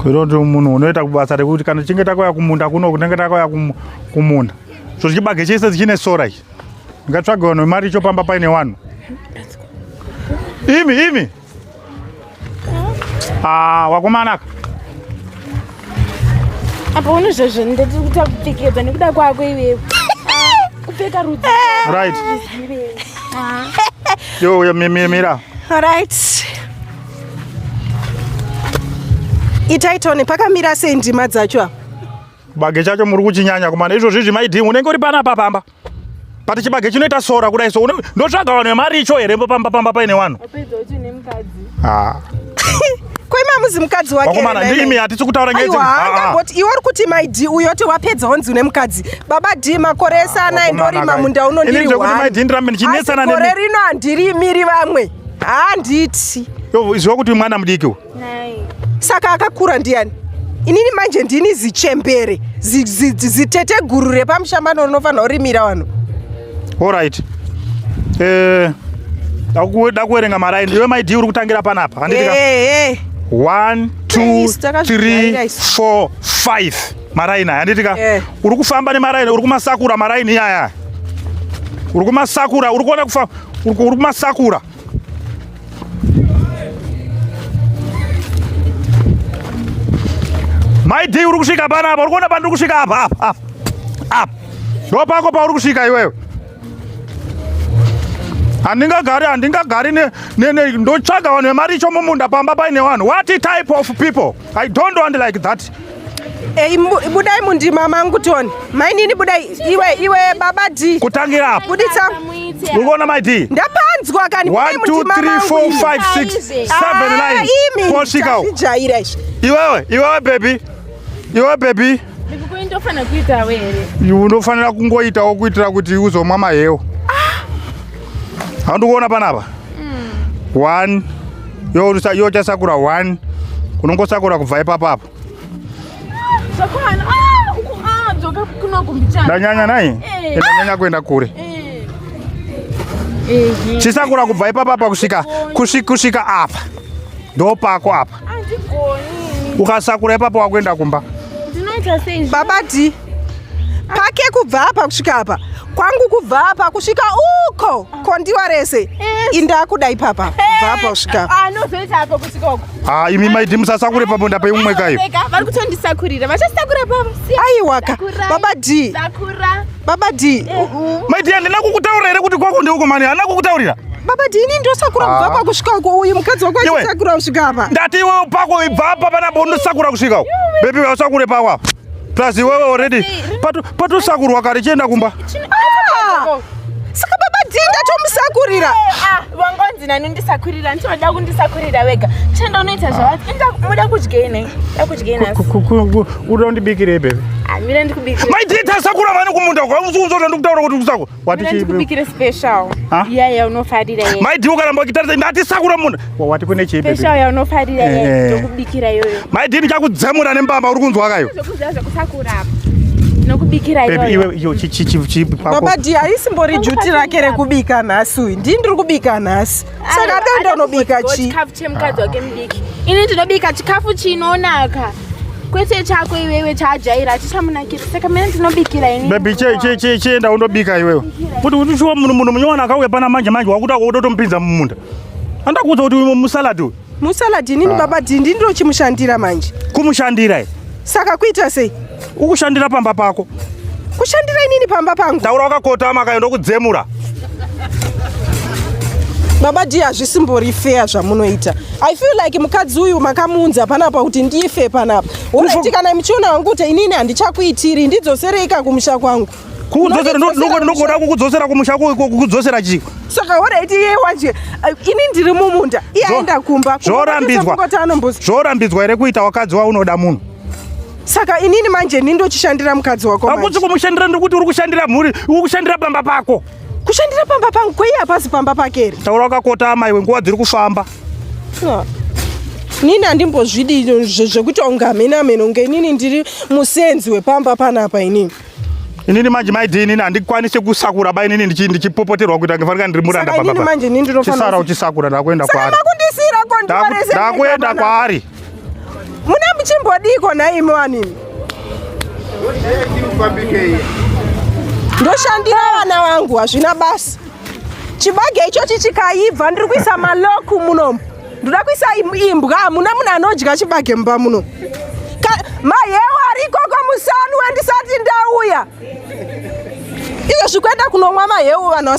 Kuiroti munhu unoita kubasa rekuti kana chinge takwaya kumunda kuno kunenge takwaya kumunda. So chibage chese chine sora ichi. Ngatsvaga nemari chopamba paine wanhu. Imi. Wakomanaka. Apa unozvozvo ndati kutakupfekedza nekuda kwako iwewe. Kupfeka rudzi. Right. Yo, mira. All right. Itaitoni pakamira sei ndima dzacho. Chibage chacho muri kuchinyanya kumana izvo zvizvi maidhimu unenge uri panapa pamba. Pati chibage chinoita sora kudai so ndotsvaga vanhu vemari icho here pamba paine wanhu. Wapedza kuti une mukadzi. Koima muzi mukadzi wake. Wakomana ndimi hatisi kutaura ngezi. Ngamboti iwe uri kuti maidhi uyoti wapedza honzi une mukadzi. Baba D makore esana endorima munda unondiri. Ini ndikuti maidhi ndirambe ndichinesana nemi. Kore rino handirimiri vamwe. Handiti. Yo izwa kuti mwana mudiki uyu. Saka akakura ndiani? Inini manje ndini zichembere. Zitete guru repamushambano rinofanira kurimira vanhu. All right. Dakuerenga maraini. Iwe maidhi uri kutangira panapa. Handitika. 1, 2, 3, 4, 5 maraini handitika. Uri kufamba nemaraini, uri kumasakura maraini yaya. Uri kumasakura, uri kuona kufamba, uri kumasakura. Maidhi uri kusvika panapa, uri kuona pandiri kusvika apa. Ndopako pauri kusvika iwewe. Handingagari ndotsvaga vanhu vemari icho mumunda pamba paine vanhu. What type of people? I don't want like that. Budai mundima mangu toni. Mainini budai iwe Baba D. Kutangira apa. Buditsa. Urikuona maidhi? Ndapanzwa kani. 1, 2, 3, 4, 5, 6, 7, 9. Posvika. Iwewe baby. Ndikukuindofana kuita were. Unofanira kungoitawo kuitira kuti uzomwa maheu. Handikuona panapa. 1. Yo chasakura 1. Unongosakura kubva ipapo. Zvakwana. Dzoka kuno kumbichana. Ndanyanya nai. Ndanyanya kuenda kure. Chisakura kubva ipapo kusvika apa. Ndopako apa. Andigoni. Ukasakura ipapo wakuenda kumba. Ndinoita sei? Baba D. Pake kubva apa kusvika apa. Kwangu kubva apa kusvika uko kondiwa rese. Indakuda ipapa. Kubva apa kusvika. Nozoita apa kusvika uko. Imi maidhi musasakure papo ndape umwe kayo. Vari kutondisakurira. Vachasakura papo. Aiwaka. Baba D. Sakura. Baba D. Maidhi handina kukutaurira here kuti kwako ndeuko mani. Handina kukutaurira. Baba D ini ndosakura kubva apa kusvika uko. Uyu mukadzi wako achisakura kusvika apa. Ndati iwewe pako ibva apa panapa ndosakura kusvika uko. Baby wasakure pako apa. Plus iwewe already patosakurwa kare chienda kumba. Saka Baba D ndatomusakurira. Wangonzi nani undisakurira. Ndinoda kundisakurira wega. Chenda unoita zvawati. Muda kudya nei? Da kudya nasi. Uda undibikire baby. Mira ndikubikire. Maidhi tasakura mani kumunda kwa uzozo ndikutaura kuti usakura. Wati chi ndikubikire special. Ya unofarira yeye. Maidhi ukaramba kutarisa ndati sakura munda. Wati kune chi baby. Special ya unofarira yeye. Ndokubikira yoyo. Maidhi ndichakudzemura nembamba uri kunzwa kayo. Zvokuzaza kusakura apa. Nokubikira yoyo. Baby iwe yo chi Baba D aisimbori juti rake rekubika nhasi uyu. Ndiri kubika nhasi. Saka ndonobika chi. Chikafu chemukadzi wake mudiki. Ini ndinobika chikafu chinonaka. Kwete chako iwewe chajaira chichamunakira. Saka mina ndinobikira ini. Baby chienda undobika iwewe. Kuti uchiwa munhu munywana akauya pana manje wakuda kutompinza mumunda. Andakuudza kuti musaladi uyu. Musaladi nini Baba D ndiro chimushandira manje. Kumushandira. Saka kuita sei? Ukushandira pamba pako. Kushandira inini pamba pangu. Taura wakakotama akaenda kudzemura. Baba D hazvisimbori fair zvamunoita. I feel like mukadzi uyu makamuunza panapa kuti ndife panapa. Unoti kana muchiona wangu kuti inini handichakuitiri ndidzosereka kumusha kwangu. Kukudzosera ndogoda kukudzosera kumusha kukudzosera chiko. Saka already iye wanje ini ndiri mumunda. Iye aenda kumba. Zvorambidzwa here kuita wakadzi waunoda munhu. Saka inini manje ndindochishandira mukadzi wako manje. Hakusi kumushandira ndikuti uri kushandira mhuri, uri kushandira pamba pako. Kushandira pamba pangu kweiye hapasi pamba pakeri. Taura wakakotama iwe nguva dziri kufamba. Nini handimbozvidi zvekuti ungamena unge inini ndiri musenzi wepamba panapa inini. Inini manje maidhi inini handikwanisi kusakura ba inini ndichipopoterwa kuita ngefanira ndiri muranda pamba. Saka inini manje ndinofana chisara uchisakura ndakuenda kwaari. Saka makundisira kondiwarese. Ndakuenda kwaari. Muna muchimbodiko na imi wanini? Ndoshandira vana vangu hazvina basa. Chibage icho chichikaibva ndiri kuisa maloku muno. Ndoda kuisa imbwa muna munhu anodya chibage mumba muno. Mahewu ariko musanu wandisati ndauya. Izvo zvikwenda kunomwa mahewu vanhu